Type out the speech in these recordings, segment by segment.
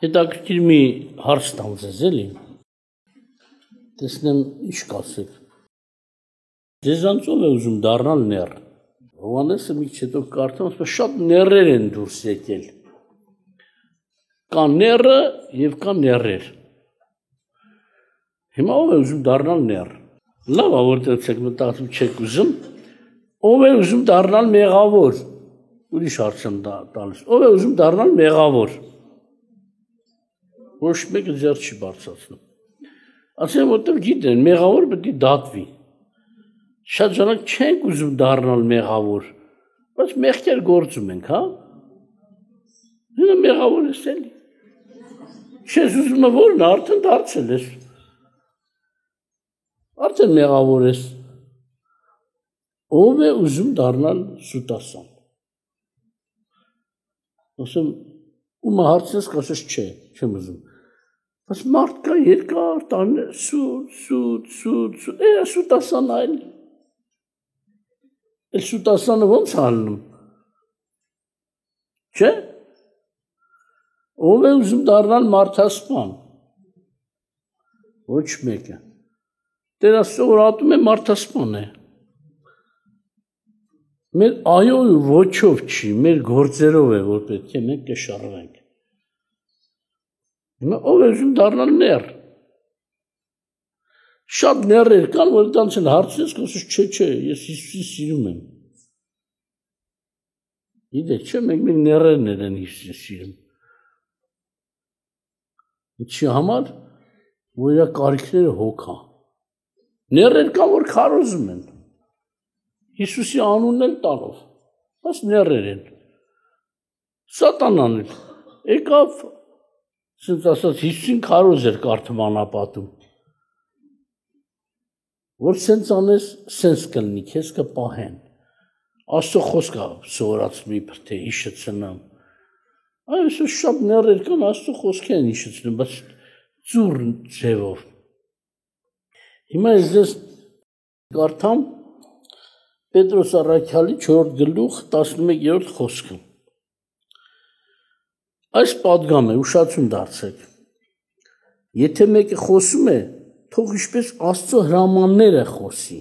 Հետաքրքիր մի հարց տամ ձեզ, էլի։ Տեսնեմ ինչ կասեք։ Ձեզանց ով է ուզում դառնալ նեռ։ Հովհաննեսը մի քիչ հետո կարդամ, ասում է շատ նեռեր են դուրս եկել։ Կա նեռը եւ կա նեռեր։ Հիմա ով է ուզում դառնալ նեռ։ Լավ, որտեղ եք մտածում չեք ուզում։ Ով է ուզում դառնալ մեղավոր։ Ուրիշ հարց եմ տալիս։ Ով է ուզում դառնալ մեղավոր։ Ոչ մեկը ձեռ չի բարձրացնում։ Ասեմ, որտեղ գիտեն, մեղավոր պետք է դատվի։ Շատ ժամանակ չենք ուզում դառնալ մեղավոր, բայց մեղքեր գործում ենք, հա։ Հիմա մեղավոր ես էլի։ Չես ուզում որն արդեն դարձել ես։ Արդեն մեղավոր ես։ Ով է ուզում դառնալ սուտասան։ Ասեմ, ումը հարցնես կասես չէ, չեմ ուզում։ Բայց մարդ կա երկար տանը սուտ, սուտասան այլ։ Էլ սուտասանը ոնց ալնում։ Չէ։ Ով է ուզում դառնալ մարդասպան։ Ոչ մեկը։ Տեր Աստծո որ ատում է մարդասպան է։ Մեր այոյ ոչով չի, մեր գործերով է, որ պետք է մենք կշառվենք։ Հիմա ով է ուզում դառնալ նեռ։ Շատ նեռեր կան, որ դրանց են հարցնես, կասես չէ, ես Հիսուսին սիրում եմ։ Գիտեք, չէ, մենք նեռերն են Հիսուսին սիրում։ Ինչի համար, որ իր կարիքները հոգա։ Նեռեր կան, որ քարոզում են։ Հիսուսի անունն էլ տալով, բայց նեռեր են։ Սատանան էլ եկավ, ասենց ասած Հիսուսին քարոզ էր կարդում անապատում։ Որ սենց անես, սենց կլինի, քեզ կպահեն։ Աստծո խոսքը սովորացնում իբր թե հիշեցնեմ։ Այսօր շատ նեռեր կան, Աստծո խոսքը են հիշեցնում, բայց ծուռ ձևով։ Հիմա ես ձեզ կարդամ Պետրոս առաքյալի 4 գլուխ 11-րդ խոսքը։ Այս պատգամ է, ուշացում դարձեք։ Եթե մեկը խոսում է, թող ինչպես Աստծո հրամանները խոսի։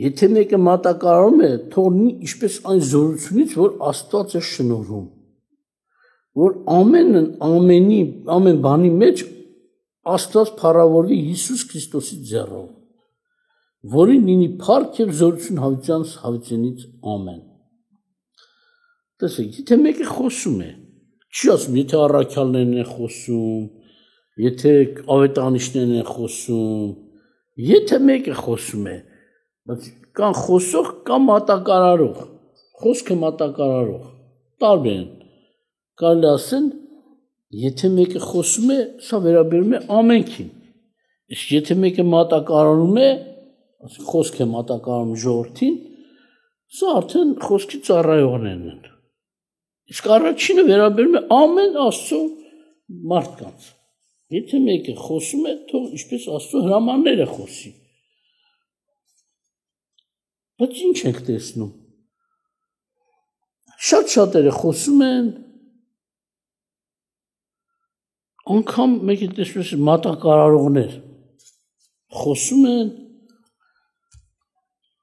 Եթե մեկը մատակարարում է, թող ինչպես այն զորությունից, որ Աստված է շնորհում։ Որ ամեն բանի մեջ Աստված փառավորվի Հիսուս Քրիստոսի ձեռով, որին լինի փառք և զորություն հավիտյանից ամեն։ Տեսեք, եթե մեկը խոսում է, չի ասում, եթե առաքյալներն են խոսում, եթե ավետարանիչներն են խոսում, եթե մեկը խոսում է, բայց կան խոսող, կան մատակարարող, խոսքը մատակարարող, տարբեր են, կարելի ասել, եթե մեկը խոսում է, սա վերաբերում է ամենքին, իսկ եթե մեկը մատակարարում է, խոսք է մատակարարում ժողովրդին, սա արդեն խոսքի ծառայողներն են։ Իսկ առաջինը վերաբերում է ամեն Աստծո մարդկանց։ Եթե մեկը խոսում է, թող ինչպես Աստծո հրամանները խոսի։ Բայց ինչ ենք տեսնում։ Շատ շատերը խոսում են, անգամ մեկը տեսնում է մատակարարողներ, խոսում են,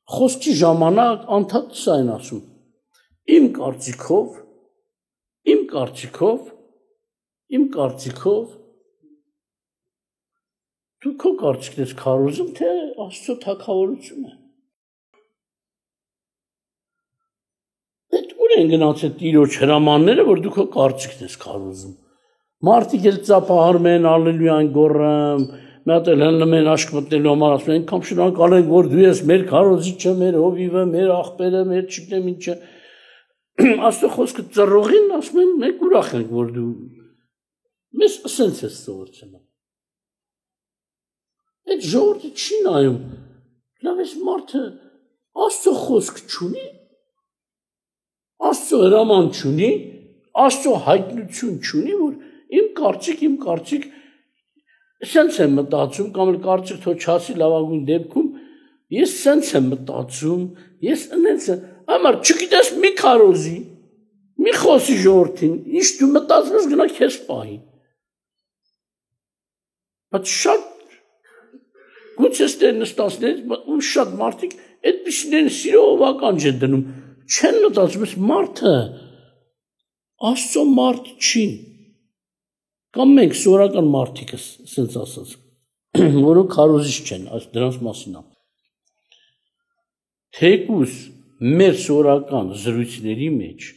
խոսքի ժամանակ անդադ սա են ասում, իմ կարծիքով, դու քո կարծիքն ես քարոզում, թե Աստծո թագավորությունը։ Այդ ուր են գնացել Տիրոջ հրամանները, որ դու քո կարծիքն ես քարոզում։ Մարդիկ էլ ծափահարում են, ալելույա գոռում, մի հատ էլ հնում են աշկ մտնելու համար, ասում են, այնքան շնորհակալ ենք, որ դու ես մեր քարոզիչը, մեր հովիվը, մեր աղբերը, մեր չգիտեմ ինչը։ Աստծո խոսքը ծռողին ասում են, մենք ուրախ ենք, որ դու մեզ ասենց ես սովորեցնում։ Այդ ժողովուրդը չի նայում, լավ էս մարդը Աստծո խոսք չունի, Աստծո հրաման չունի, Աստծո հայտնություն չունի, որ իմ կարծիք սենց եմ մտածում, կամ էլ կարծիք թող չասի լավագույն դեպքում, ես սենց եմ մտածում, ես ընենց եմ, համար չգիտես մի քարոզի, մի խոսի ժողովրդին, ինչ դու մտածում ես գնա քեզ պահի։ Բայց շատ գուցե ստեր նստածներից, ու շատ մարդիկ այդպիսիներին սիրողական չեն դնում, չեն մտածում ես մարդը Աստծո մարդ չի։ Կամ մենք սովորական մարդիկս, ասենց ասած, որոնք քարոզիչ չեն, դրանց մասին է։ Թեկուզ մեր սովորական զրույցների մեջ,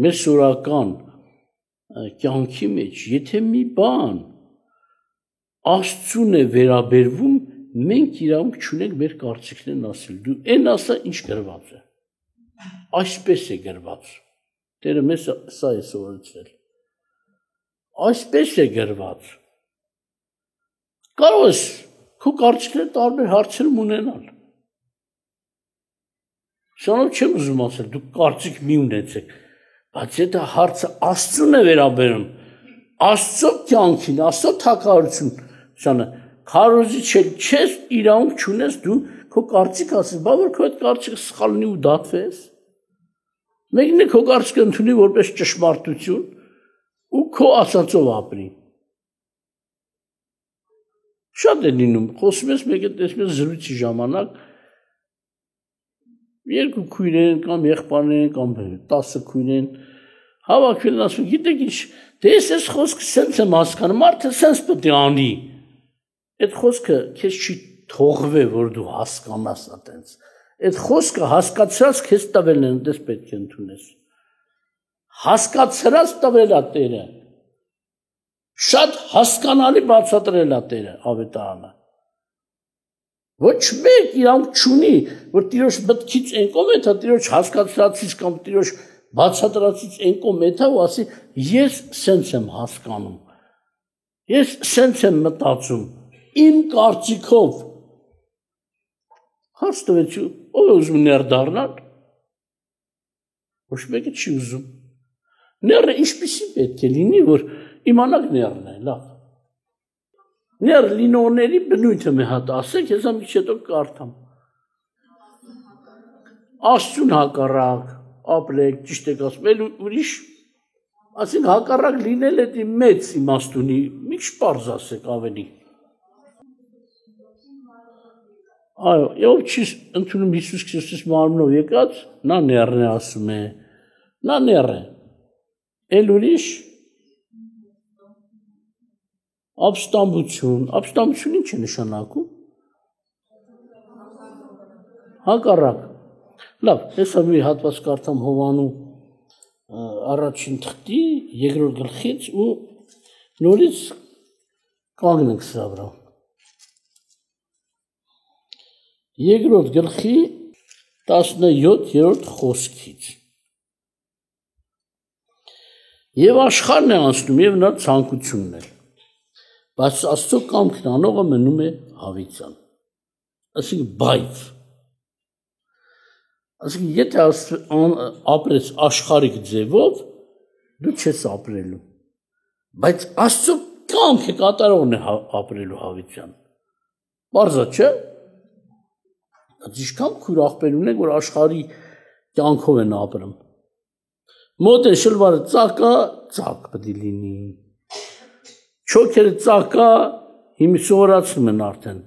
մեր սովորական կյանքի մեջ, եթե մի բան Աստծուն է վերաբերվում, մենք իրավունք չունենք մեր կարծիքներն ասել։ Դու այն ասա, ինչ գրված է։ Այսպես է գրված։ Տերը մեզ սա է սովորեցրել։ Այսպես է գրված։ Կարող ես քո կարծիքները տարբեր հարցերում ունենալ։ Շանով չեմ ուզում ասել, դուք կարծիք մի ունեցեք, բայց եթե հարցը Աստծուն է վերաբերում, Աստծո կյանքին, Աստծո թագավորություն, շանը, քարոզիչ չես, իրավունք չունես դու քո կարծիք ասես, բա որ քո այդ կարծիքը սխալ լինի ու դատվես։ Մեկն է քո կարծիքը ընդունի որպես ճշմարտություն ու քո ասածով ապրի։ Շատ է լինում, խոսում ես մեկը տեսնում ես զրույցի ժամանակ, երկու քույրեր կամ եղբայրներ կամ 10 քույրեր հավաքվել են ասում, գիտեք ինչ, դե ես խոսքը սենց եմ հասկանում, մարդը սենց պետք է անի։ Այդ խոսքը քեզ չի թողվի, որ դու հասկանաս այդպես։ Այդ խոսքը հասկացած քեզ տվել են, դες պետք է ընդունես։ Հասկացած տվել է Տերը։ Շատ հասկանալի բացատրել է Տերը ավետարանը։ Ոչ մեկ իրավունք չունի, որ Տիրոջ մտքից այն կողմ է, թե Տիրոջ հասկացածից կամ Տիրոջ բացատրածից այն կողմ է, ու ասի, ես սենց եմ հասկանում։ Ես սենց եմ մտածում, իմ կարծիքով։ Հարց տվեց, ով է ուզում ներդառնալ։ Ոչ մեկը չի ուզում։ Ները ինչպիսի պետք է լինի, որ իմանաք ներն է, լավ։ Ներ լինողների բնույթը մի հատ ասեք, ես ամիջ հետո կարդամ։ Աստծուն հակառակ, ապրեք, ճիշտ եք ասում, էլ ուրիշ, ասենք հակառակ լինել է մեծ իմաստ ունի, մի շպարզ ասեք ավելի։ Այո, ով չի ընդունում Հիսուս Քրիստոս մարմնով եկած, նա ներն է ասում է, նա ներ է, էլ ուրիշ, ապստամբություն ինչ է նշանակում, հակառակ, լավ, ես մի հատված կարդամ Հովանու առաջին թղթի, երկրորդ գլխից ու նորից կանգնենք սրա վրա։ Երկրորդ գլխի 17-րդ խոսքից։ Եվ աշխարհն է անցնում եւ նա ցանկությունն է։ Բայց Աստծո կամքն անողը մնում է հավիտյան։ Այսինքն բայց այսինքն եթե ապրես աշխարհիկ ձևով դու չես ապրելու։ Բայց Աստծո կամքը կատարողն է ապրելու հավիտյան։ Բարձա չէ։ Ինչքան քույր աղբեր ունենք, որ աշխարհի կյանքով են ապրում։ Մոտ է շլվարը ծակա, ծակ պետք է լինի։ Չոքերը ծակա, հիմա սովորացնում են արդեն։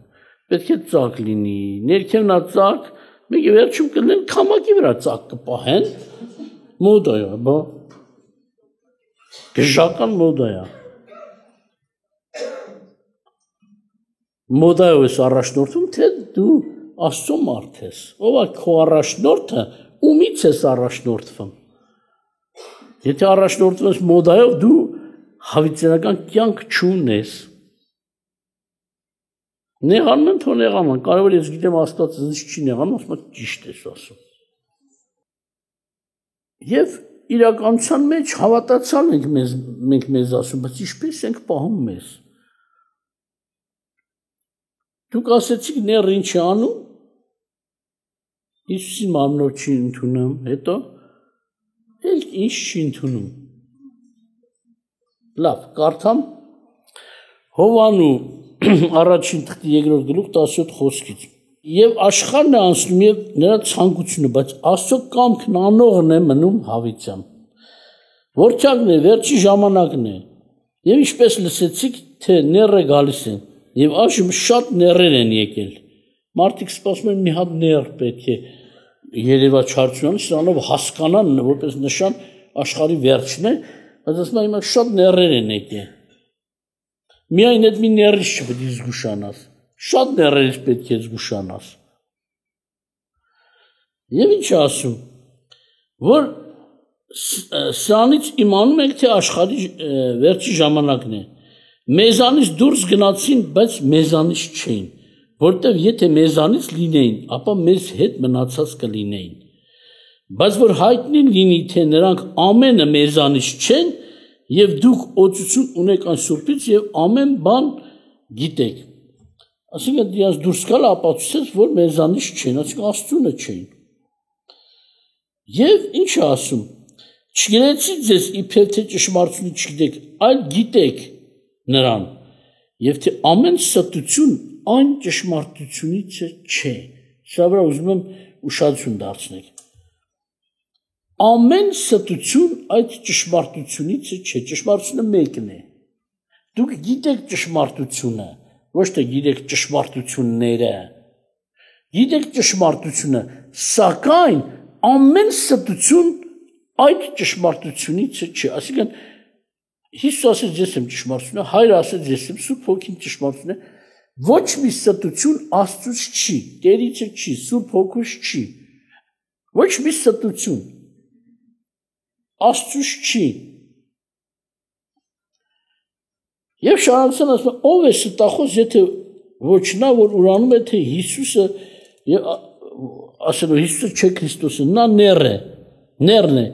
Պետք է ծակ լինի, ներքևնա ծակ, մեկը վերջում կլինեն քամակի վրա ծակ կպահեն։ Մոդա է, բա։ Գժական մոդա է։ Մոդայով ես առաջնորդում, թե դու Աստծո մարդ ես, ով է քո առաջնորդը, ումից ես առաջնորդվում։ Եթե առաջնորդվում ես մոդայով, դու հավիտյանական կյանք չունես։ Նեղանում են, թող նեղանում, կարևոր ես գիտեմ Աստված ինձ չի նեղանում, ասում եմ ճիշտ ես ասում։ Եվ իրականության մեջ հավատացյալ ենք մենք մեզ ասում, բայց ինչպես ենք պահում մեզ։ Դուք ասեցիք ներ ինչ է անում, Հիսուսի մարմնով չի ընդունում, հետո էլ ինչ չի ընդունում։ Լավ, կարդամ Հովանու առաջին թղթի 2-րդ գլուխ 17 խոսքից։ Եվ աշխարհն է անցնում եւ նրա ցանկությունը, բայց Աստծո կամքն անողն է մնում հավիտյան։ Որչակն է, վերջի ժամանակն է։ Եվ ինչպես լսեցիք, թե ները գալիս են, եւ այժմ շատ ներեր են եկել։ Մարդիկ սպասում են մի հատ ներ պետք է երևա չարցունան, սրանով հասկանան, որպես նշան աշխարհի վերջն է, բայց ասում են հիմա շատ ներեր են եկել։ Միայն այդ մի ներից չպետք է զգուշանաս, շատ ներերից պետք է զգուշանաս։ Եվ ինչ ասում, որ սրանից իմանում եք, թե աշխարհի վերջի ժամանակն է։ Մեզանից դուրս գնացին, բայց մեզանից չէին, որտեղ եթե մեզանից լինեին, ապա մեզ հետ մնացած կլինեին։ Բայց որ հայտնի լինի, թե նրանք ամենը մեզանից չեն, եւ դուք օծություն ունեք այն Սուրբից եւ ամեն բան գիտեք։ Այսինքն դրանց դուրս գալ ապացուցեց, որ մեզանից չեն, այսինքն Աստծունը չէին։ Եվ ինչ է ասում. չգիտեցի ձեզ իբր թե ճշմարտությունը չգիտեք, այլ գիտեք նրան, եւ թե ամեն ստություն այն ճշմարտությունից չէ։ Սա վրա ուզում եմ ուշադրություն դարձնեք։ Ամեն ստություն այդ ճշմարտությունից չէ, ճշմարտությունը մեկն է։ Դուք գիտեք ճշմարտությունը, ոչ թե գիտեք ճշմարտությունները։ Գիտեք ճշմարտությունը, սակայն ամեն ստություն այդ ճշմարտությունից չէ, այսինքն Հիսուս ասեց ես եմ ճշմարտությունը, Հայրը ասեց ես եմ, Սուրբ Հոգին ճշմարտությունը, ոչ մի ստություն Աստծուց չի, Տերից չի, Սուրբ Հոգուց չի, ոչ մի ստություն Աստծուց չի։ Եվ շարունակության ասում ով է ստախոս, եթե ոչ նա, որ ուրանում է, թե Հիսուսը եւ ասելով Հիսուսը չէ Քրիստոսը, նա ներն է,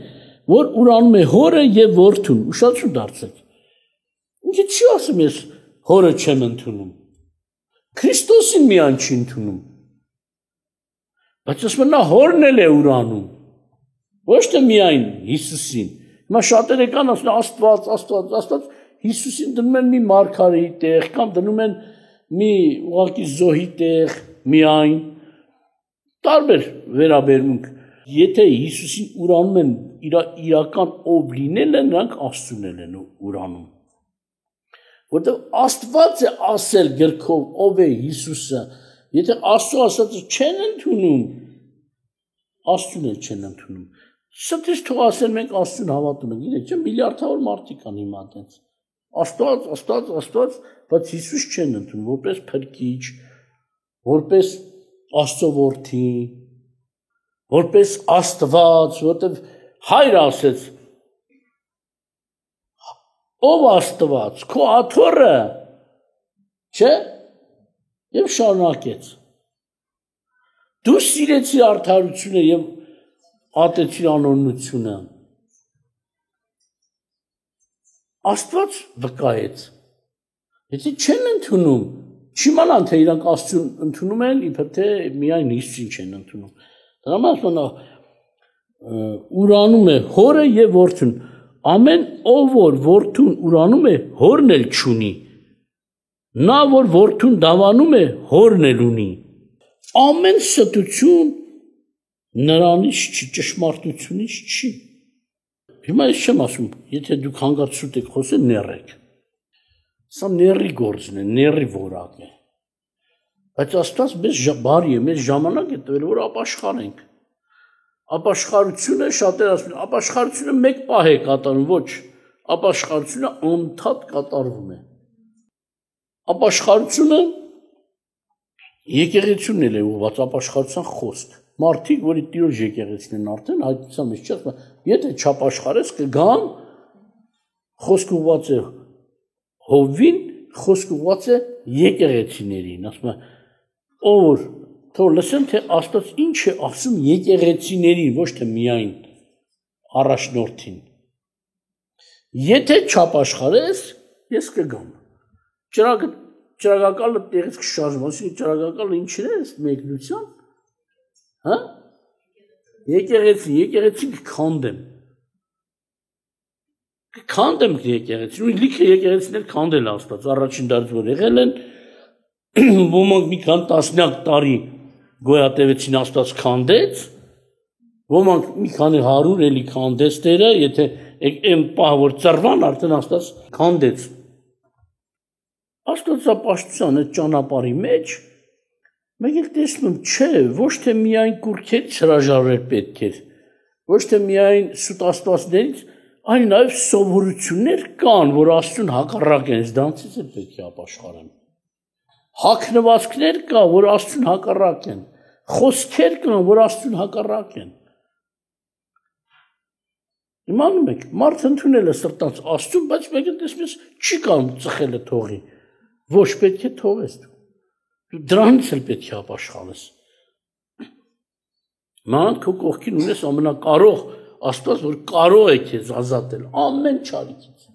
որ ուրանում է հորը եւ որդուն, ուշադրություն դարձեք։ Ինքը չի ասում ես հորը չեմ ընդունում։ Քրիստոսին միայն չի ընդունում։ Բայց ասում նա հորն էլ է ուրանում։ Ոչ թե միայն Հիսուսին։ Հիմա շատերը կան ասում Աստված, Հիսուսին դնում են մի մարգարեի տեղ, կամ դնում են մի ուղղակի զոհի տեղ միայն։ Տարբեր վերաբերմունք։ Եթե Հիսուսին ուրանում են իրական ով լինելը, նրանք Աստծուն են ուրանում։ Որտեղ Աստված է ասել գրքով ով է Հիսուսը, եթե Աստծո ասածը չեն ընդունում, Աստծուն չեն ընդունում։ Սա թող ասեն մենք Աստծուն հավատում ենք, գիտեք, չէ՞ միլիարդավոր մարդիկ կան հիմա այդպես։ Աստված, բայց Հիսուս չեն ընդունում որպես փրկիչ, որպես Աստծո որդի, որպես Աստված, որտեղ Հայրը ասեց ով Աստված, քո աթոռը, չէ՞, եւ շարունակեց։ Դու սիրեցիր արդարությունը եւ ատեցիր անօրենությունը։ Աստված վկայեց։ Եթե չեն ընդունում, չիմանան թե իրանք Աստծուն ընդունում են, իբր թե միայն Հիսուսին չեն ընդունում։ Դրա համար ուրանում է հորը եւ որդուն։ Ամեն ով որ որդուն ուրանում է, հորն էլ չունի։ Նա որ որդուն դավանում է, հորն էլ ունի։ Ամեն ստություն նրանից չի, ճշմարտությունից չի։ Հիմա ես չեմ ասում, եթե դուք հանգարց սուտ եք խոսել, ներեք։ Սա ների գործն է, ների որակ է։ Բայց Աստված մեզ բարի է, մեզ ժամանակ է տվել, որ ապաշխարենք։ Ապաշխարությունը շատեր ասում են, ապաշխարությունը մեկ պահ է կատարում, ոչ, ապաշխարությունը անդադ կատարվում է։ Ապաշխարությունը եկեղեցին էլ է ուղղված, ապաշխարության խոսք։ Մարդիկ, որի տիրոջ եկեղեցին են արդեն, հայտնության մեջ չի, եթե չապաշխարես կգան, խոսք ուղղված է Հովին, խոսք ուղղված է եկեղեցիներին, ասում է, ով որ թող լսեն, թե Աստված ինչ է ասում եկեղեցիներին, ոչ թե միայն առաջնորդին։ Եթե չապաշխարես, ես կգամ։ Ճրագակալը տեղից կշարժվում, ասում ճրագակալը ինչին է, մեկնության, հա? Եկեղեցին կքանդեմ։ Կքանդեմ եկեղեցին, ու լիքը եկեղեցիներ քանդել Աստված, առաջին դարձ որ եղել են, ոմանք մի քան տասնյակ տարի գոյատևեցին Աստված քանդեց, Ոմանք մի քանի 100 էլի քանդեցները, եթե այն պահ որ ծռվան արդեն Աստված քանդեց։ Աստվածապաշտության այդ ճանապարհի մեջ մենք էլ տեսնում չէ, ոչ թե միայն կուրքերից հրաժարվել պետք էր, ոչ թե միայն սուտ աստվածներից, այլ նաև սովորություններ կան, որ Աստծուն հակառակ են, դրանցից էլ պետք է ապաշխարեն։ Հագնվածքներ կա, որ Աստծուն հակառակ են, խոսքեր կան, որ Աստծուն հակառակ են։ Իմանում եք, մարդ ընդունել է սրտանց Աստծուն, բայց մեկը տեսնում ես չի կարող ծխելը թողի։ Ոչ պետք է թողես դու դրանից էլ պետք է ապաշխարես։ Մանդ քո կողքին ունես ամենակարող Աստված, որ կարող է քեզ ազատել ամեն չարիքից։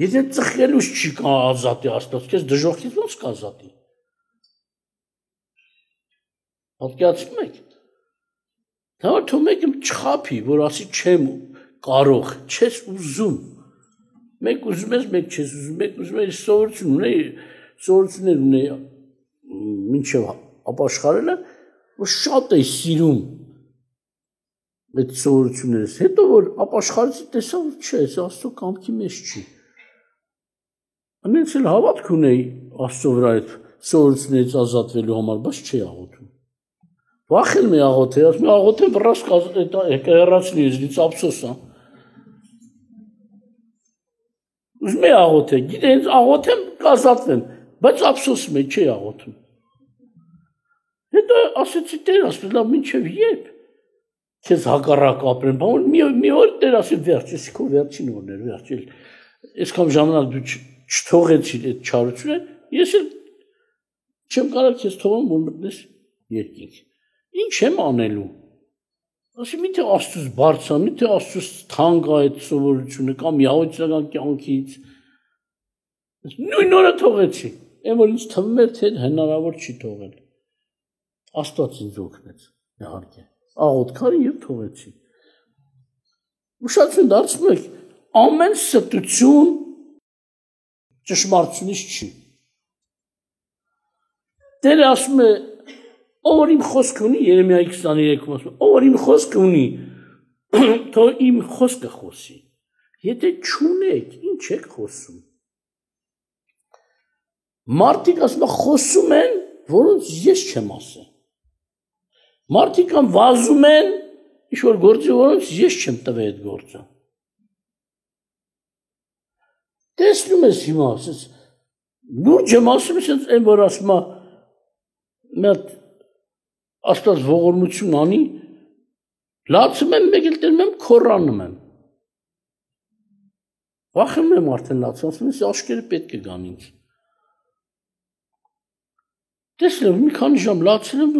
Եթե ծխելուց չի կարող ազատի Աստված, քեզ դժոխքից ո՞նց կազատի։ Պատկերացնում եք։ Դա թող մեկը չխափի, որ ասի չեմ կարող, չես ուզում։ Մեկ ուզում ես, մեկ չես ուզում, մեկ ուզում ես սովորություններ ունեի մինչև ապաշխարելը, որ շատ է սիրում այդ սովորություններս, հետո որ ապաշխարեցի տեսա, որ չէ, այս Աստծո կամքի մեջ չի։ Անենց էլ հավատք ունեի Աստծո վրա այդ սովորություններից ազատվելու համար, բայց չի աղոթում։ Վախենում է աղոթել, ասում է աղոթեմ վրաս հեռացնի ինձնից ափսոս է։ Ուզում է աղոթել, գիտե ինձ աղոթեմ կազատվեմ, բայց ափսոսում է, չի աղոթում։ Հետո ասեցի Տեր, ասում լավ մինչև երբ քեզ հակառակ ապրեմ, բան մի օր Տեր ասի վերջ, ես քո վերջին օրն էր, վերջ, այսքան ժամանակ դու չթողեցիր այդ չարությունը, ես էլ չեմ կարող քեզ թողում, որ մտնես երկինք։ Ինչ եմ անելու։ Ասի միթե Աստծուց բարձր, միթե Աստծուց թանկ է այդ սովորությունը կամ յահոցական կյանքից։ Նույն օրը թողեցի։ Այն որ ինձ թվում էր թե հնարավոր չի թողել։ Աստված ինձ օգնեց, իհարկե։ Աղոթքարի եւ թողեցի։ Ուշադրություն դարձնում եք, ամեն ստություն ճշմարտությունից չի։ Տերը ասում է ով որ իմ խոսքը ունի, Երեմիայի 23-ում ասում, ով որ իմ խոսքը ունի, թող իմ խոսքը խոսի։ Եթե չունեք, ինչ եք խոսում։ Մարդիկ ասում են խոսում են, որոնց ես չեմ ասել։ Մարդիկ վազում են, ինչ որ գործի, որոնց ես չեմ տվել այդ գործը։ Տեսնում ես հիմա, ասես լուրջ եմ ասում, ասես այն որ ասում է մեկ Աստված ողորմություն անի, լացում եմ, մեկ էլ տերում եմ, քորանում եմ։ Վախենում եմ արդեն լացում, ասում ես աշկերը պետք է գան ինձ։ Տեսնում, մի քանի ժամ լացել եմ,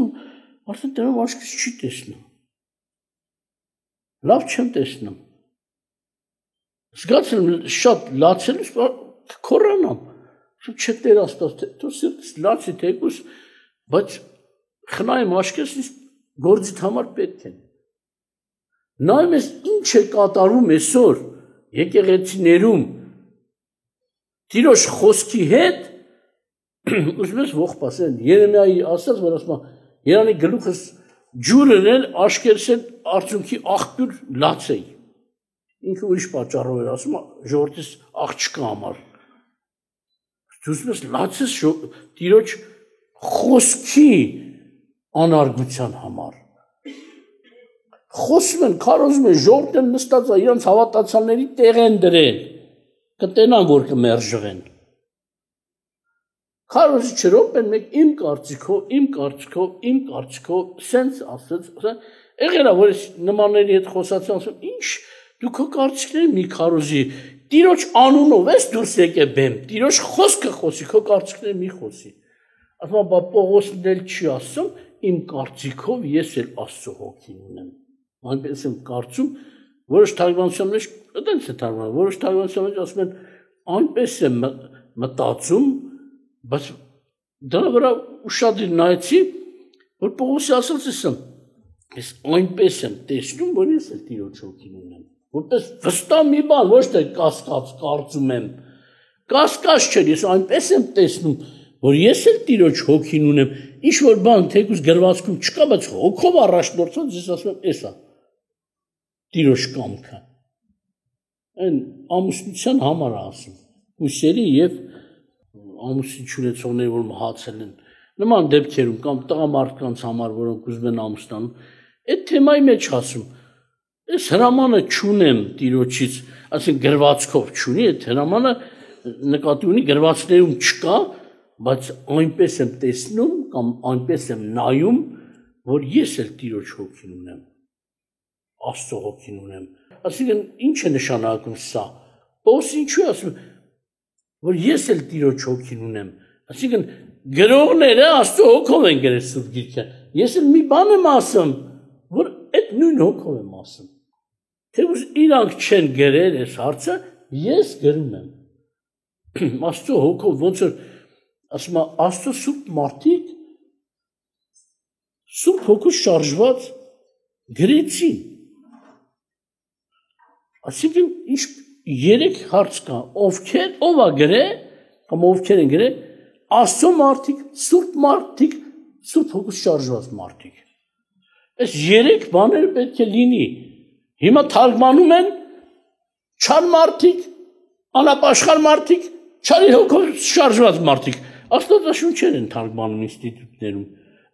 արդեն տերում աշկես չի տեսնում։ Լավ չեմ տեսնում։ Զգացել եմ շատ լացելուց քորանամ։ Չէ Տեր Աստված, դու սիրտս լացի թեկուս, բայց խնայեմ աշկերս ինձ գործիդ համար պետք են։ Նայում ես ինչ է կատարում այսօր եկեղեցիներում Տիրոջ խոսքի հետ, ուզում ես ողջ ասեն, Երեմիայի ասած, որ ասում է, Երանի գլուխս ջուրն էլ աշկերս էլ արցունքի աղբյուր լացեի։ Ինքը ուրիշ պատճառով էր ասում, ժողովրդիս աղջկա համար։ Դու ուզում ես լացես Տիրոջ խոսքի անարգության համար։ Խոսում են, քարոզում են, ժողովուրդն նստած է, իրանց հավատացյալների տեղ են դրել, կտենան, որ կմերժվեն։ Քարոզի չրոպ են մեկ իմ կարծիքով, սենց ասեց, եղել է, որ նմանների հետ խոսացան, ասում, ինչ, դու քո կարծիքների մի քարոզի, Տիրոջ անունով ես դուրս եկե բեմ, Տիրոջ խոսքը խոսի, քո կարծիքների մի խոսի։ Ասում, բա Պողոսն էլ չի ասում, իմ կարծիքով ես էլ Աստծո հոգին ունեմ։ Այնպես եմ կարծում, որոշ թարգմանության մեջ, այդպես է թարգմանվում, որոշ թարգմանության մեջ ասում են, այնպես եմ մտածում, բայց դրա վրա ուշադիր նայեցի, որ Պողոսի ասած եմ, ես այնպես եմ տեսնում, որ ես էլ Տիրոջ հոգին ունեմ։ Որպես վստահ մի բան, ոչ թե կասկած կարծում եմ։ Կասկած չէ, ես այնպես եմ տեսնում, որ ես էլ Տիրոջ հոգին ունեմ, ինչ որ բան թեկուզ գրվածքում չկա, բայց հոգով առաջնորդած ես ասում եմ, էսա տիրոջ կամքը։ Այն ամուսնության համար ասում, հույսերի եւ ամուսին չունեցողների, որ մահացել են, նման դեպքերում կամ տղամարդկանց համար, որոնք ուզում են ամուսնանում, այդ թեմայի մեջ ասում, ես հրամանը չունեմ տիրոջից, ասենք գրվածքով չունի, այդ հրամանը նկատի ունի գրվածքներում չկա, բայց այնպես եմ տեսնում կամ այնպես եմ նայում, որ ես էլ տիրոջ հոգին ունեմ, Աստծո հոգին ունեմ։ Այսինքն ինչ է նշանակում սա։ Պողոս ինչու է ասում, որ ես էլ տիրոջ հոգին ունեմ։ Այսինքն գրողները Աստծո հոգով են գրել Սուրբ Գիրքը։ Ես էլ մի բան եմ ասում, որ այդ նույն հոգով եմ ասում։ Թեև իրանք չեն գրել այս հարցը, ես գրում եմ։ Աստծո հոգով ոնց որ ասում է Աստծո սուրբ մարդիկ Սուրբ հոգու շարժված գրեցին։ Այսինքն ինչ երեք հարց կա, ով է գրել, կամ ովքեր են գրել, Աստծո մարդիկ, Սուրբ հոգու շարժված մարդիկ։ Այս երեք բաները պետք է լինի։ Հիմա թարգմանում են չար մարդիկ, անապաշխար մարդիկ, չարի հոգով շարժված մարդիկ։ Աստվածաշունչեր են թարգմանում ինստիտուտներում։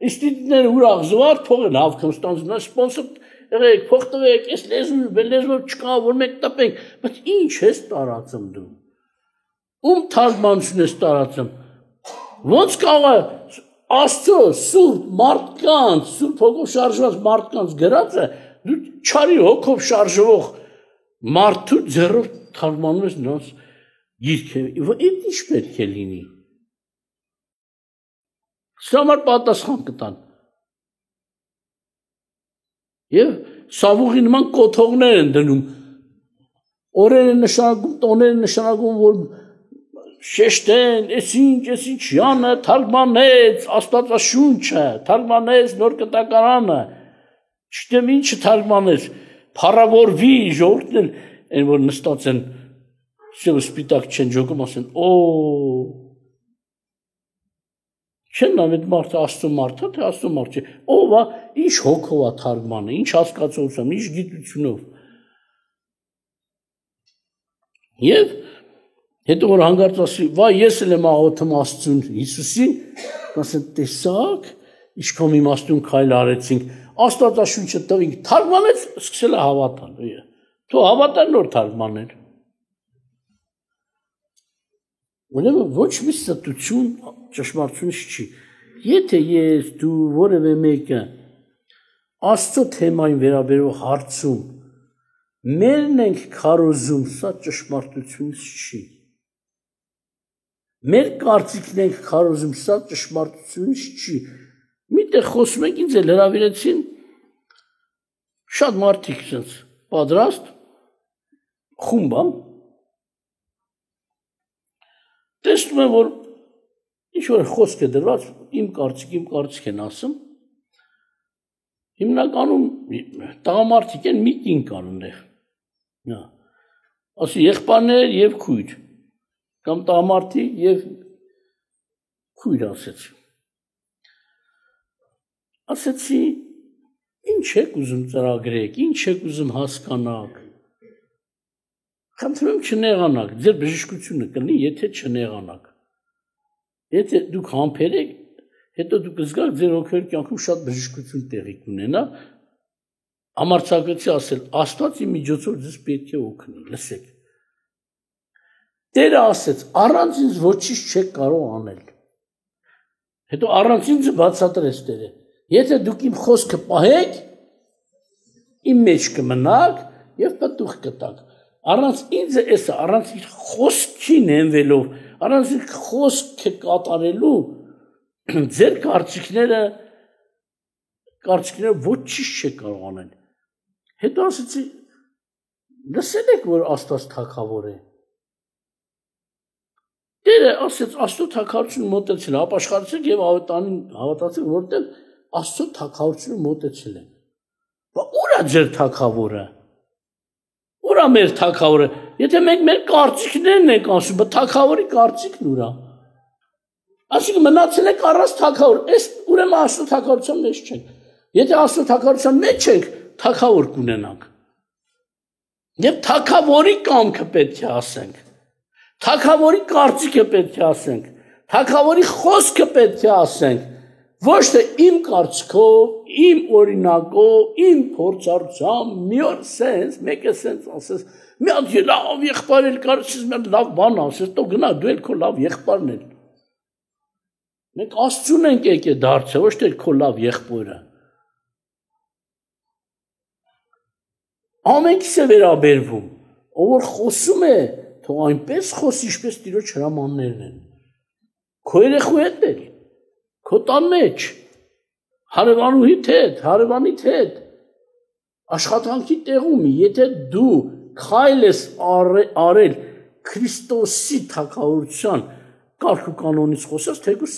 Ինստիտուտները ուրախ զվարթ փող են հավքում ստանձնում, սպոնսոր եղեք, փող տվեք, այս լեզվով չկա, որ մեկ տպենք, բայց ինչ ես տարածում դու։ Ում թարգմանություն ես տարածում։ Ոնց կարող է Աստծո սուրբ մարդկանց, Սուրբ հոգով շարժված մարդկանց գրածը դու չարի հոգով շարժվող մարդու ձեռով թարգմանում ես նրանց գիրքը։ Այդ ինչ պետք է լինի։ Սա համար պատասխան կտան։ Եվ սավուղի նման կոթողներ են դնում։ Օրեր են նշանակում, տոներ են նշանակում, որ շեշտեն, ես ինչ յանը թարգմանեց Աստվածաշունչը, թարգմանեց նոր կտակարանը, չգիտեմ ինչը թարգմանեց, փառավորվի ժողովուրդն են, որ նստած են, սպիտակ չեն ջոկում, ասեն, չեն նայում այդ մարդը Աստծո մարդ է, թե Աստծո մարդ չէ, ով է, ինչ հոգով է թարգմանը, ինչ հասկացողությամբ, ինչ գիտությունով։ Եվ հետո որ հանգարց ասի, վայ ես էլ եմ աղոթում Աստծուն Հիսուսին, ասեն տեսակ, ինչքան իմաստուն քայլ արեցինք, Աստվածաշունչը տվինք, թարգմանեց, սկսել է հավատալ։ Թող հավատալ նոր թարգմաներ։ Ուրեմն ոչ մի ստություն ճշմարտություն չի։ Եթե ես դու որևէ մեկը Աստծո թեմային վերաբերող հարցում մերն ենք քարոզում, սա ճշմարտություն չի։ Մեր կարծիքն ենք քարոզում, սա ճշմարտություն չի։ Միտեղ խոսում ենք, ինձ էլ հրավիրեցին շատ մարդիկ sense պատրաստ խումբ տեսնում եմ, որ ինչ-որ խոսք է դրված, իմ կարծիք են ասում, հիմնականում տղամարդիկ են միտինգ կան այնտեղ, ասի եղբայրներ և քույր, կամ տղամարդիկ և քույր ասեցի, ինչ եք ուզում ծրագրեք, ինչ եք ուզում հասկանաք, խնդրում չնեղանաք, ձեր բժշկությունը կլինի, եթե չնեղանաք, եթե դուք համբերեք, հետո դուք զգաք ձեր հոգևոր կյանքում շատ բժշկություն տեղի կունենա, համարձակվեցի ասել, Աստված իմ միջոցով ձեզ պետք է օգնի, լսեք։ Տերը ասեց, առանց ինձ ոչինչ չեք կարող անել։ Հետո առանց ինձ բացատրեց Տերը, եթե դուք իմ խոսքը պահեք, իմ մեջ կմնաք և պտուղ կտաք։ Առանց ինձ էսը, առանց իր խոսքին հենվելով, առանց իր խոսքը կատարելու, ձեր կարծիքները ոչինչ չեք կարող անել։ Հետո ասեցի, լսել եք, որ Աստված թագավոր է։ Տերը ասեց, Աստծո թագավորությունը մոտեցել է, ապաշխարեցեք և հավատացեք, որտեղ Աստծո թագավորությունը մոտեցել է։ Բայց ուր է ձեր թագավորը։ Ուր է մեր թագավորը։ Եթե մենք մեր կարծիքներն ենք ասում, բայց թագավորի կարծիքն ուր է։ Այսինքն մնացել եք առանց թագավոր, այս ուրեմն Աստծո թագավորության մեջ չենք։ Եթե Աստծո թագավորության մեջ ենք, թագավոր կունենանք։ Եվ թագավորի կամքը պետք է ասենք։ Թագավորի կարծիքը պետք է ասենք։ Թագավորի խոսքը պետք է ասենք։ Ոչ թե իմ կարծիքով, իմ օրինակով, իմ փորձառությամբ, մի օր սենց, մեկը սենց ասես, մի հատ լավ եղբայր էլ կարծես, մի հատ լավ բան ասես, դու գնա դու էլ քո լավ եղբայրն ես։ Մենք Աստծուն ենք եկել դարձը, ոչ թե քո լավ եղբայրը։ Ամենքից է վերաբերվում, ով որ խոսում է, թող այնպես խոսի, ինչպես Տիրոջ հրամաններն են։ Քո երեխու հետ էլ, քո տան մեջ, հարևանուհիդ հետ, հարևանիդ հետ, աշխատանքի տեղում, եթե դու քայլ ես արել Քրիստոսի թագավորության կարգ ու կանոնից խոսած, թեկուզ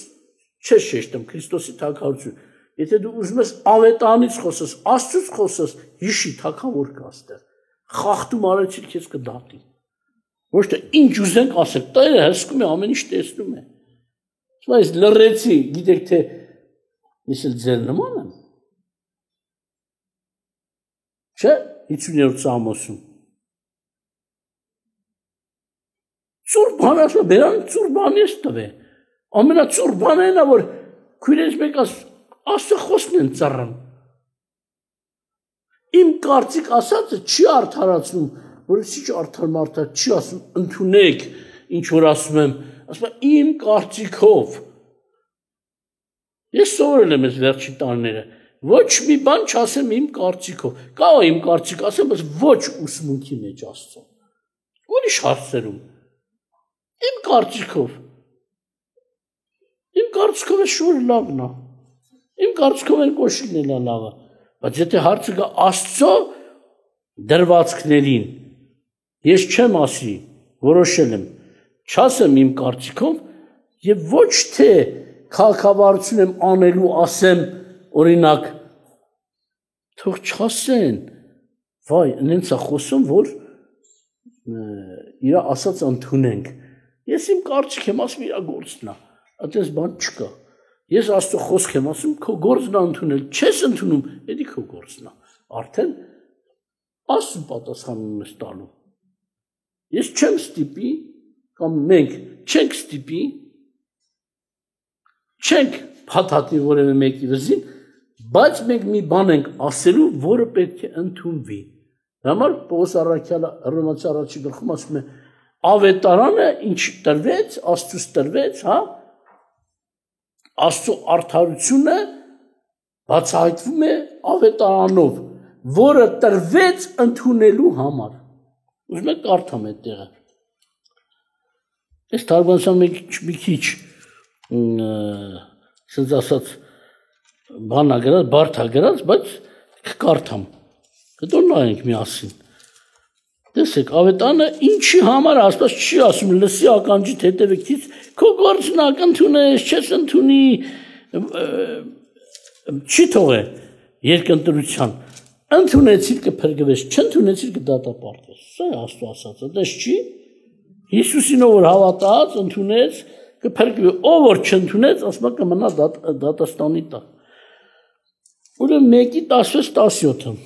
չես շեշտում Քրիստոսի թագավորություն։ Եթե դու ուզում ես ավետանից խոսես, Աստծուց խոսես, հիշի թագավոր կա այստեղ։ Խախտում արեցիր քեզ կդատի։ Ոչ թե ինչ ուզենք ասել, Տերը հսկում է, ամեն ինչ տեսնում է։ Բայց լռեցի, գիտեք թե ես էլ ձեր նման եմ։ Չէ, 50-րդ Սամոսում։ Ծուր բան ասում, բերան ծուր բան ես տվե։ Ամենածուր բանը նա, որ քույրերից մեկը Աստծո խոսքն են ծառան։ Իմ կարծիք ասածը չի արդարացնում, որ ինչ արդար մարդը չի ասում, ընդունեք, ինչ որ ասում եմ, ասում եմ իմ կարծիքով։ Ես սովորել եմ այս վերջին տարիները, ոչ մի բան չասեմ իմ կարծիքով։ Կա իմ կարծիք ասեմ, բայց ոչ ուսմունքի մեջ Աստծո։ Ուրիշ հարցերում։ Իմ կարծիքով։ Իմ կարծիքով է շուր լավն է։ Իմ կարծիքով են կոշիկն է լավը։ Բայց եթե հարցը գա Աստծո դրվածքներին, ես չեմ ասի, որոշել եմ, չասեմ իմ կարծիքով եւ ոչ թե քաղաքավարություն եմ անելու ասեմ, օրինակ, թող չասեն, վայ, ինձ է խոսում, որ իր ասած ընդունենք։ Ես իմ կարծիք եմ ասում, իր գործն է, այդպես բան չկա։ Ես Աստծո խոսք եմ ասում, քո գործն է ընդունել, չես ընդունում, էդի քո գործն է։ Արդեն Աստծուն պատասխանում ես տալու։ Ես չեմ ստիպի, կամ մենք չենք ստիպի, չենք փաթաթի որևէ մեկի վզին, բայց մենք մի բան ենք ասելու, որը պետք է ընդունվի։ Համար Պողոս առաքյալը Հռոմեացի առաջի գլխում ասում է, ավետարանը ինչ տրվեց, Աստծուց տրվեց, հա, Աստծո արդարությունը բացահայտվում է ավետարանով, որը տրվեց ընդունելու համար։ Ուզում եք կարդամ այդ տեղը։ Այս թարգմանության մի քիչ ասած ասած բան ա գրած, բարդ ա գրած, բայց կարդամ։ Հետո նայենք միասին։ Տեսեք, ավետանը ինչի համար ասված չի ասում, լսի ականջիդ հետևից, քո գործն ակ ընդունես, չես ընդունի, չի թողե երկընտրության, ընդունեցիր կփրկվես, չընդունեցիր կդատապարտվես, սա է Աստծո ասածը, դες չի, Հիսուսին ով որ հավատաց, ընդունեց, կփրկվի, ով որ չընդունեց, ասում կմնա դատաստանի տակ։ Ուրեմն 1:16-17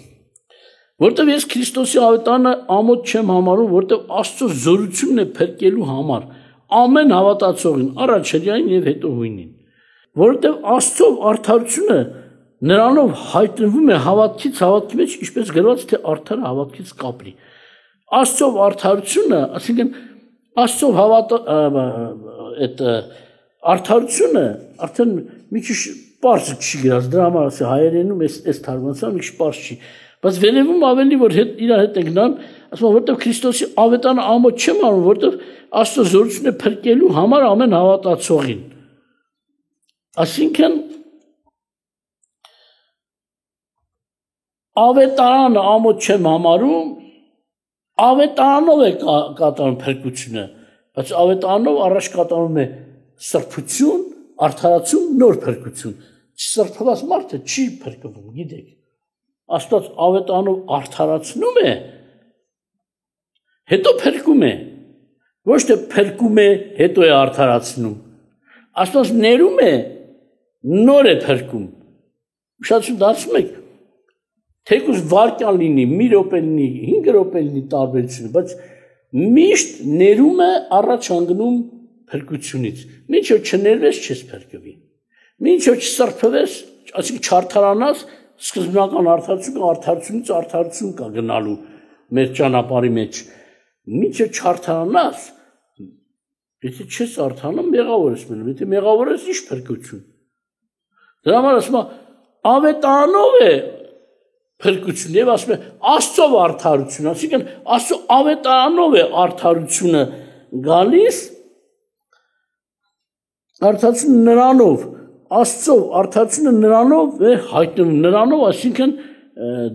Որտեւ ես Քրիստոսի ավետարանը ամոթ չեմ համարում, որտեւ Աստծո զորությունն է փրկելու համար ամեն հավատացողին, առաջերային եւ հետողույնին, որտեւ Աստծո արդարությունը նրանով հայտնվում է հավատքից հավատքի մեջ, ինչպես գրված թե արդարը հավատքից կապրի։ Աստծո արդարությունը, ասինքն Աստծո այդ արդարությունը արդեն մի քիչ պարզ չի գրած, դրա համար ասի հայերենում այս թարգմանության մի քիչ պարզ չի։ Բայց վերևում ավելի որ իրար հետ ենք նայում, ասում եմ, որտեվ Քրիստոսի ավետարանը ամոթ չեմ անում, որտեվ Աստծո զորությունն է փրկելու համար ամեն հավատացողին։ Այսինքն ավետարանը ամոթ չեմ համարում, ավետարանով է կատարում փրկությունը, բայց ավետարանով առաջ կատարում է սրբություն, արդարացում, նոր փրկություն։ Չսրբված մարդը չի փրկվում, գիտեք։ Աստված ավետանով արդարացնում է, հետո փրկում է, ոչ թե փրկում է, հետո է արդարացնում։ Աստված ներում է, նոր է փրկում։ Ուշադրություն դարձնում եք, թեկուզ վարկյան լինի, մի րոպե լինի, 5 րոպե լինի տարբերությունը, բայց միշտ ներումը առաջ հանգնում փրկությունից։ Մինչ որ չներվես, չես փրկվի։ Մինչ որ չսրբվես, այսինքն չարդարանաս, սկզբնական արդարությունից արդարություն կա գնալու մեր ճանապարհի մեջ։ Մինչ որ չարդարանաս, եթե չես արդարանում, մեղավոր ես մնում, եթե մեղավոր ես, ի՞նչ փրկություն։ Դրա համար ասում է, ավետարանով է փրկություն եւ ասում է Աստծով արդարություն, այսինքն Աստծո ավետարանով է արդարությունը գալիս, արդարությունը նրանով, Աստծով արդարությունը նրանով է հայտնվում, նրանով, այսինքն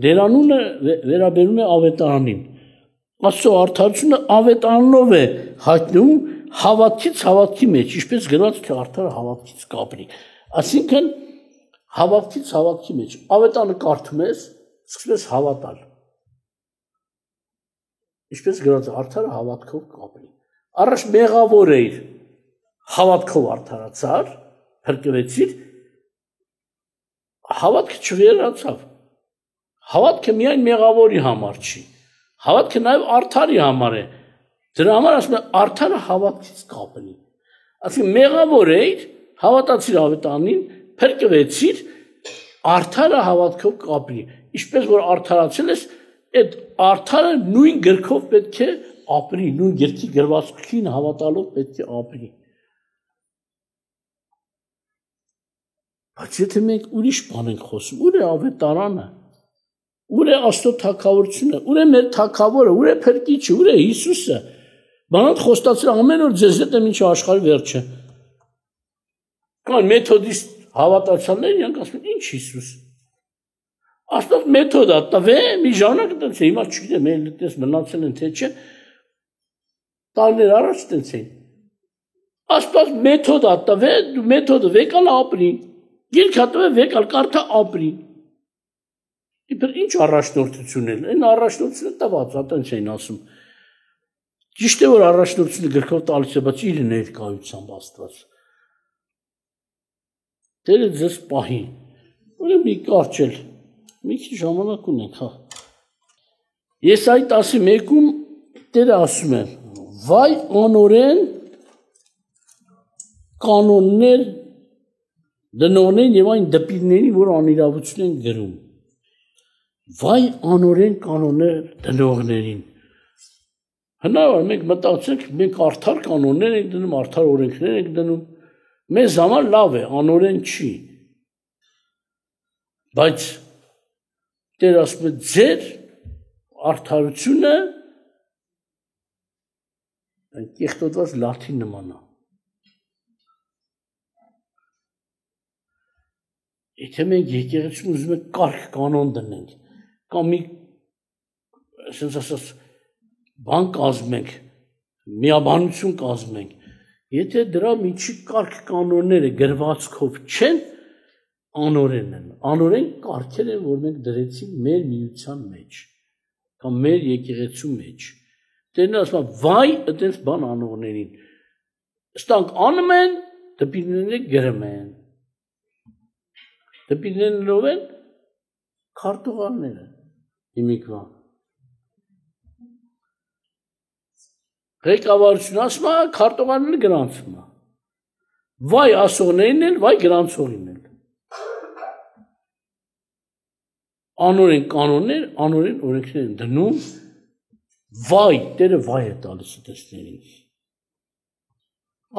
դերանունը վերաբերում է ավետարանին։ Աստծո արդարությունը ավետարանով է հայտնվում հավատքից հավատքի մեջ, ինչպես գրված թե արդարը հավատքից կապրի։ Այսինքն հավատքից հավատքի մեջ ավետարանը կարդում ես, սկսում ես հավատալ։ Ինչպես գրված արդարը հավատքով կապրի։ Առաջ մեղավոր էիր, հավատքով արդարացար, փրկվեցիր, հավատքը չվերացավ։ Հավատքը միայն մեղավորի համար չի։ Հավատքը նաև արդարի համար է։ Դրա համար ասում է արդարը հավատքից կապրի։ Այսինքն մեղավոր էիր, հավատացիր ավետարանին, փրկվեցիր, արդարը հավատքով կապրի։ Ինչպես որ արդարացել ես, այդ արդարը նույն գրքով պետք է ապրի, նույն գրքի գրվածքին հավատալով պետք է ապրի։ Բայց եթե մենք ուրիշ բան ենք խոսում, ուր է ավետարանը, ուր է Աստծո թագավորությունը, ուր է մեր թագավորը, ուր է փրկիչը, ուր է Հիսուսը։ Բանոց խոստացել ամեն օր ձեզ հետ եմ ինչ աշխարհի վերջը։ Կան մեթոդիստ հավատացյալներ, իրանք ասում են ինչ Հիսուս։ Աստված մեթոդ է տվել, մի ժամանակ այդպես է, հիմա չգիտեմ, այդպես մնացել են թե չէ։ Տարիներ առաջ այդպես է։ Աստված մեթոդ է տվել, դու մեթոդը վեկալ ապրի։ Գիրք հատվել վեկալ կարդա ապրի։ Իբր ինչ առաջնորդություն են, այն առաջնորդությունը տված, այդպես էին ասում։ Ճիշտ է որ առաջնորդությունը գրքով տալիս է, բայց իր ներկայությամբ Աստված։ Տերը ձեզ պահի։ Ուրեմն մի կարճել, մի քիչ ժամանակ ունենք, հա։ Եսայի 11-ում Տերը ասում է. «Վայ անօրեն կանոններ դնողներին եւ այն դպիրներին, որ անիրավություն են գրում»։ Վայ անօրեն կանոններ դնողներին։ Հնարավոր մենք մտածենք, մենք արդար կանոններ ենք դնում, արդար օրենքներ ենք դնում։ Մեզ համար լավ է, անօրեն չի։ Բայց Տեր ասում է ձեր արդարությունը կեղտոտված լաթի նման է։ Եթե մենք եկեղեցում ուզում ենք կարգ կանոն դնենք, կամ մի ասենց ասած բան կազմենք, միաբանություն կազմենք, եթե դրա միջի կարգ կանոնները գրվածքով չեն, անօրեն են։ Անօրեն կարգեր են, որ մենք դրեցինք մեր միության մեջ, կամ մեր եկեղեցու մեջ։ Տերն ասում է, վայ այդպես բան անողներին։ Ստանք անում են, դպիրները գրում են։ Դպիրներն ով են, քարտուղարները, հիմիկվա։ Ղեկավարությունը ասում է, քարտուղարները գրանցում է։ Վայ ասողներին էլ, վայ գրանցողին էլ։ Անօրեն կանոններ, անօրեն օրենքներ են դնում, վայ, Տերը վայ է տալիս այդտեսներին։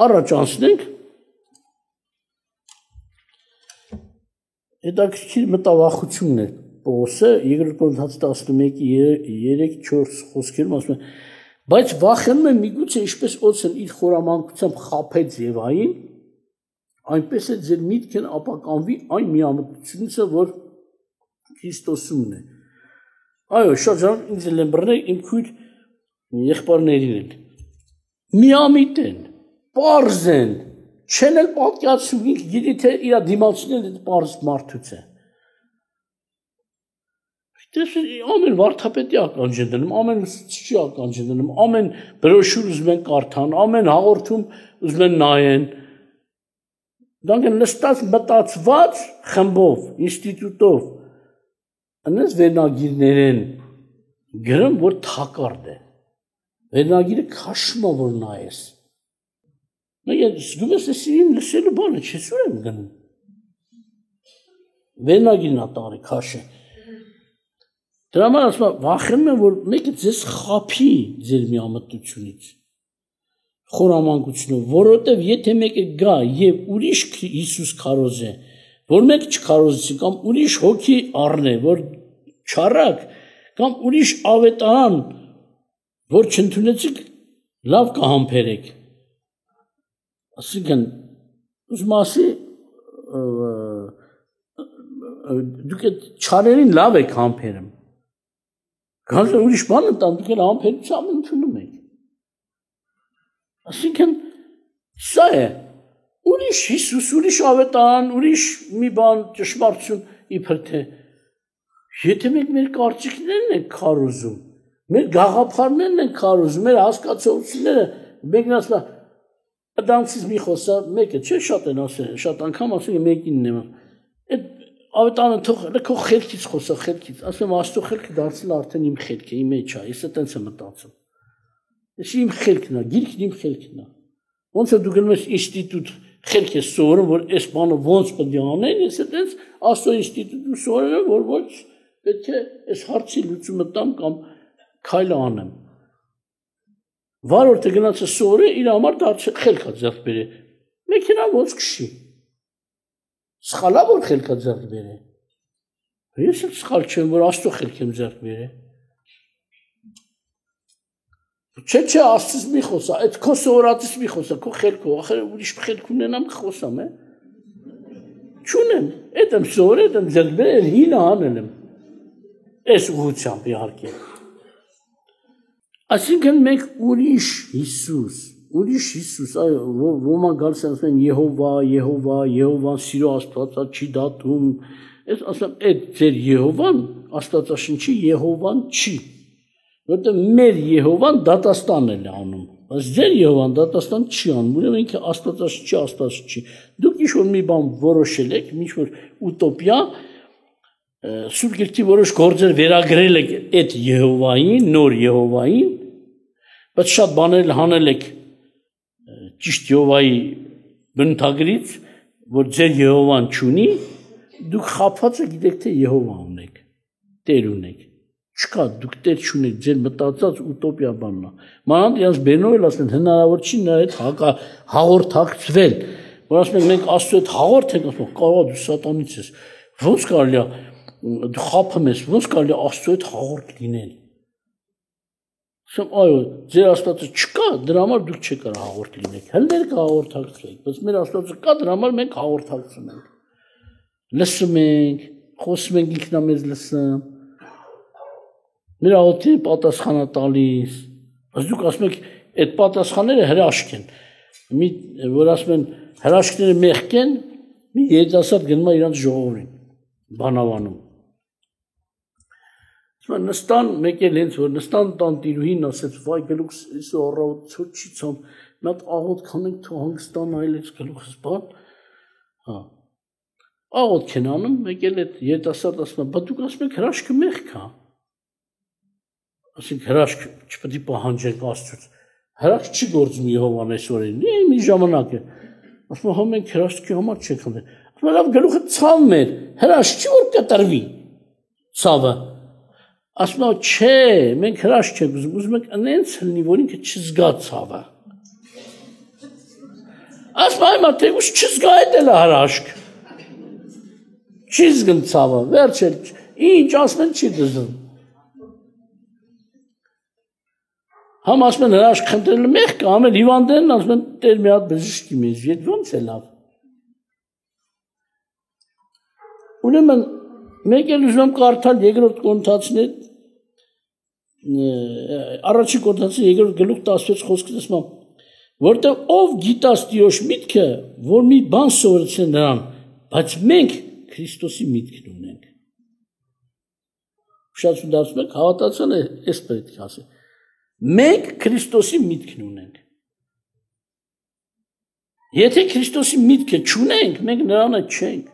Առաջ անցնենք, հետաքրքիր մտավախությունն է Պողոսը, Երկրորդ Կորինթացիս 11:3-4 խոսքերում ասում է, բայց վախենում եմ միգուցե ինչպես Օձն իր խորամանկությամբ խաբեց Եվային, այնպես է ձեր միտքն ապականվի այն միամտությունից, որ Քրիստոսումն է։ Այո, շատ ժամ ինձ էլ են բռնել, իմ քույր եղբայրներին են։ Միամիտ են, պարզ են, չեն էլ պատկացում, ինք գիտի թե իր դիմացին էլ պարզ մարդուց է։ Ամեն վարդապետի ականջ են դնում, ամեն ուսուցչի ականջ են դնում, ամեն բրոշյուր ուզում են կարդան, ամեն հաղորդում ուզում են նայեն։ Դրանք են նստած մտածված խմբով, ինստիտուտով, այնպես վերնագիրներ են գրում, որ թակարդ է։ Վերնագիրը քաշում է, որ նայես։ Ես զգում ես իմ լսելու բանը, չես ուր եմ գնում։ Վերնագիրն է տարի, քաշը։ Դրա համար ասում եմ, վախենում եմ, որ մեկը ձեզ խափի ձեր միամտությունից։ Խորամանկությունով, որովհետև եթե մեկը գա եւ ուրիշ Հիսուս քարոզե, որ մեկ չքարոզեցի կամ ուրիշ հոգի առնե, որ չարակ կամ ուրիշ ավետարան, որ չընդունեցիք, լավ կհամբերեք։ Այսինքն, ուզում ասի, դուք այդ չարերին լավ եք համբերում։ Գանձը ուրիշ բան ընտան, դուք էլ համբերությամբ ընդունում եք։ Այսինքն, սա է, ուրիշ Հիսուս, ուրիշ ավետարան, ուրիշ մի բան ճշմարտություն իբր թե, եթե մենք մեր կարծիքներն ենք քարոզում, մեր գաղափարներն ենք քարոզում, մեր հասկացությունները, մեկն ասում է, դրանցից մի խոսա, մեկը չէ շատ են ասել, շատ անգամ ասում եմ մեկինն եմ, այդ ավետարանը թող քո խելքից խոսա, խելքից, ասում եմ Աստծո խելքը դարձել արդեն իմ խելքը, իմ մեջ է, ես այդպես եմ մտածում։ Ես իմ խելքն է, գիրքն իմ խելքն է։ Ոնց է դու գնում ես ինստիտուտ խելք ես սովորում, որ այս բանը ոնց պետք է անեն, ես այդպես Աստծո ինստիտուտում սովորել եմ, որ ոչ պետք է այս հարցի լուծումը տամ կամ քայլը անեմ։ Վարորդը գնաց սովորել, իր համար դարձել խելքա ձեռք բերե։ Մեքենան ոնց քշի։ Սխալա որ խելքա ձեռք բերե։ Ես էլ սխալ չեմ, որ Աստծո խելք եմ ձեռք բերե։ Չէ, Աստծուց մի խոսա, այդ քո սովորածից մի խոսա, քո խելքով, ախր ուրիշ խելք ունենամ կխոսամ, Չունեմ, այդ եմ սովորել, այդ եմ ձեռք բերել, հինը անել եմ։ Այս ուղղությամբ իհարկե։ Այսինքն մենք ուրիշ Հիսուս, ոմանք գալիս են ասում են Եհովան սիրո Աստվածա չի դատում, ես ասում այդ ձեր Եհովան Աստվածաշնչի Եհովան չի, որտեղ մեր Եհովան դատաստանն է անում, բայց ձեր Եհովան դատաստան չի անում, ուրեմն ինքը Աստվածաշնչի, դուք ինչ-որ մի բան որոշել եք, ինչ-որ ուտոպիա, Սուրբ Գրքի որոշ գործեր վերագրել եք այդ Եհովային, նոր Եհովային, բայց շատ բաներ հանել եք ճիշտ Եհովայի բնութագրից, որ ձեր Եհովան չունի, դուք խաբված եք գիտեք թե Եհովա ունեք, Տեր ունեք, չկա, դուք Տեր չունեք, ձեր մտածած ուտոպիա բանն է։ Մանավանդ իրենց բերնով էլ ասեն հնարավոր չի նրա հետ հաղորդակցվել, որ ասում են մենք Աստծո հետ հաղորդ ենք, ասում կարող դու սատանից ես, ոնց կարելի է դու խափում ես, ոնց կարելի է Աստծո հետ հաղորդ լինել։ Ասում այո, ձեր Աստվածը չկա, դրա համար դուք չեք կարող հաղորդ լինեք։ Հենց կհաղորդակցվեք, բայց մեր Աստվածը կա, դրա համար մենք հաղորդակցում ենք։ Լսում ենք, խոսում ենք ինքնամեզ լսում։ Մեր աղոթքին պատասխան է տալիս։ Բայց դուք ասում եք, այդ պատասխանները հրաշք են։ Որ ասում են հրաշքները մեղք են, մի երիտասարդ գնում է իրանց ժողովին, բանավանում։ Նստան, մեկ էլ հենց որ նստան տան տիրուհին ասեց, վայ գլուքս այսօր առավոտ ցոտ չի ցամ, մի հատ աղոթք անենք թող հանգստան այլից գլուքս բան։ Հա։ Աղոթք են անում, մեկ էլ այդ երիտասարդ ասում է, բա դուք ասում եք հրաշքը մեղք է։ Ասենք հրաշք չպետք է պահանջենք Աստծուց։ Հրաշք չի գործում Եհովան այսօրին, մի ժամանակ է։ Ասում հա մենք հրաշքի համար չենք խնդրել։ Ասում լավ գլուխը ցավն էր, հրաշք չի որ կտրվի։ Ցավը։ Ասում է չէ, մենք հրաշք չենք ուզում, ուզում ենք այնց լինի, որ ինքը չզգա ցավը։ Ասում է այմա թեկուզ չզգա այդ էլ հրաշք։ Չի զգում ցավը, վերջ էլ ինչ ասում են չի դզում։ Համ ասում են հրաշք խնդրելը մեղք է, համ էլ հիվանդներն ասում են տեր մի հատ բժշկի մեզ, ետ ոնց է լավ։ Ուրեմն մեկ էլ ուզում եմ կարդալ երկրորդ Կորինթացիներ առաջին Կորինթացիներ երկրորդ գլուխ 16 խոսքից ասում որտեղ ով գիտաց Տիրոջ միտքը, որ մի բան սովորեցին նրան, բայց մենք Քրիստոսի միտքն ունենք։ Ուշադրություն դարձնում եք, հավատացյալը էս պետք է ասի։ Մենք Քրիստոսի միտքն ունենք։ Եթե Քրիստոսի միտքը չունենք, մենք նրանը չենք։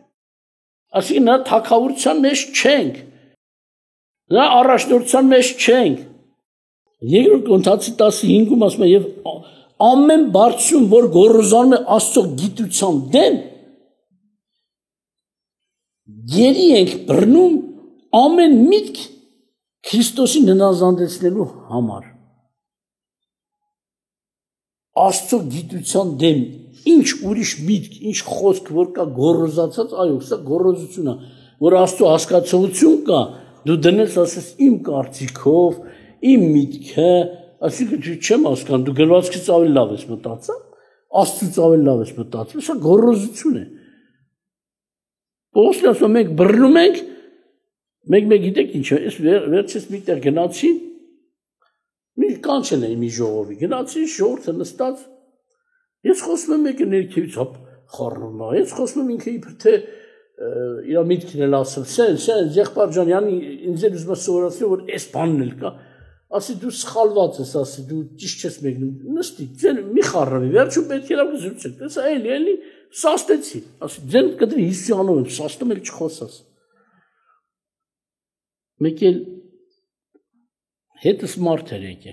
Այսինքն նրա թագավորության մեջ չենք։ Նրա առաջնորդության մեջ չենք։ Երկրորդ Կորինթացի 15-ում ասում է եւ ամեն բարձություն, որ գոռոզանում է Աստծո գիտության դեմ, գերի ենք բռնում ամեն միտք Քրիստոսին հնազանդեցնելու համար։ Աստծո գիտության դեմ ինչ ուրիշ միտք, ինչ խոսք, որ կա գոռոզացած, այո, սա գոռոզություն է, որ Աստծո հասկացողություն կա, դու դնես ասես իմ կարծիքով, իմ միտքը, այսինքն չեմ հասկանում, դու գրվածքից ավելի լավ ես մտածել, Աստծուց ավելի լավ ես մտածել, սա գոռոզություն է։ Պողոսն ասում մենք բռնում ենք, մեկ գիտեք ինչ է, ես վերջից միտեղ գնացի, մի կանչել էին մի ժողովի, գնացի ժողովուրդը նստած, ես խոսում եմ մեկը ներքևից խառնում է, ես խոսում եմ ինքը իբր թե իր միտքն էլ ասել, սեն, եղբայր ջան, յանի ինձ էլ ուզում եմ սովորացնել, որ այս բանն էլ կա, ասի դու սխալված ես, ասի դու ճիշտ չես մեկնում, նստի, ձեն մի խառնվի, վերջում պետք է լավ կզրուցեք, տեսա էլի, սաստեցի, ասի ձեն կդրի հիսյանով եմ, սաստում էլ չխոսաս։ Մեկ էլ հետս մարդ էր եկե,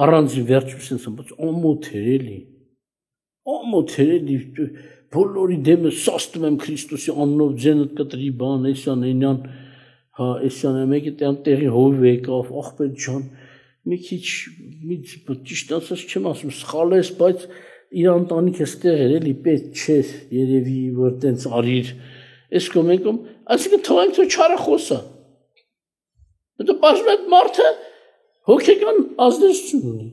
առանձին վերջում սենսում, բայց ամոթ էր էլի, բոլորի դեմը սաստում եմ Քրիստոսի անունով ձենդ կտրի բան, էսյան էնյան, հա, էսյան է, մեկ է տեղի հովիվ եկավ, աղբեր ջան, մի քիչ, ճիշտ ասած չեմ ասում, սխալ ես, բայց իր ընտանիքը ստեղ էր, էլի պետք չէ, երևի, որ տենց արիր, ես կոմենքում, այսինքն թողենք թող չարը խոսա։ Հետո պաշտում այդ մարդը հոգեկան ազդեցություն ունի։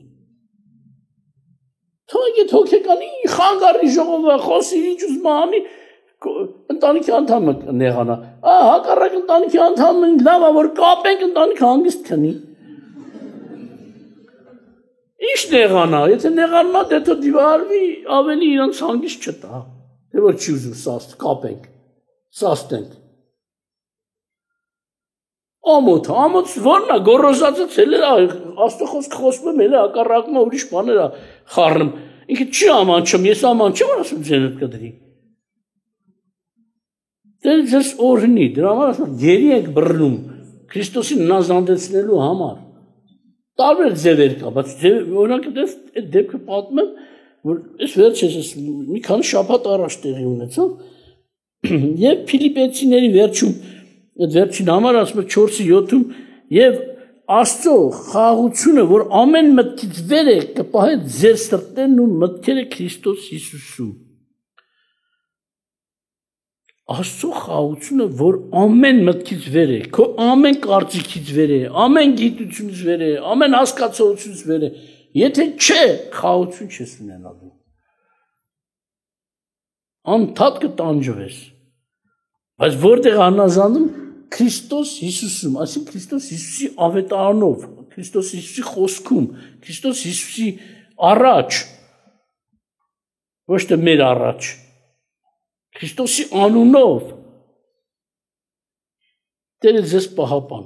Թողեք այդ հոգեկանի խանգարի ժողովը խոսի, ինչ ուզում անի, ընտանիքի անդամը նեղանա։ Հակառակ ընտանիքի անդամը լավ է, որ կապենք ընտանիքը հանգիստ քնի։ Ինչ նեղանա, եթե նեղանա, դե թող դիվարվի, ավելի իրանց հանգիստ չտա։ Թե որ չի ուզում կապենք, սաստենք։ Ամոթ որն է, գոռոզածից էլ է, Աստծո խոսքը խոսում եմ, էլ է, հակառակում է ուրիշ բաներ է խառնում, ինքը չի ամանչում, ես ամանչում որ ասում ձենդ կդրի։ Դե ձեզ օրհնի, դրա համար ասում գերի ենք բռնում, Քրիստոսին հնազանդեցնելու համար։ Տարբեր ձևեր կա, բայց օրինակ այդ դեպքը պատմեմ, որ ես վերջերս մի քանի շաբաթ առաջ տեղի ունեցավ, եւ Ֆիլիպեցիների վերջում այդ վերջին համար ասում է 4:7-ում եւ Աստծո խաղաղությունը, որ ամեն մտքից վեր է, կպահե ձեր սրտերն ու մտքերը Քրիստոս Հիսուսում։ Աստծո խաղաղությունը, որ ամեն մտքից վեր է, քո ամեն կարծիքից վեր է, ամեն գիտությունից վեր է, ամեն հասկացողությունից վեր է, եթե չէ, խաղաղություն չես ունենալու։ Անթադ կտանջվես։ Բայց որտեղ անազանում Քրիստոս Հիսուսում, այսինքն Քրիստոս Հիսուսի ավետարանով, Քրիստոս Հիսուսի խոսքում, Քրիստոս Հիսուսի առաջ, ոչ թե մեր առաջ, Քրիստոսի անունով, Տերը ձեզ պահապան։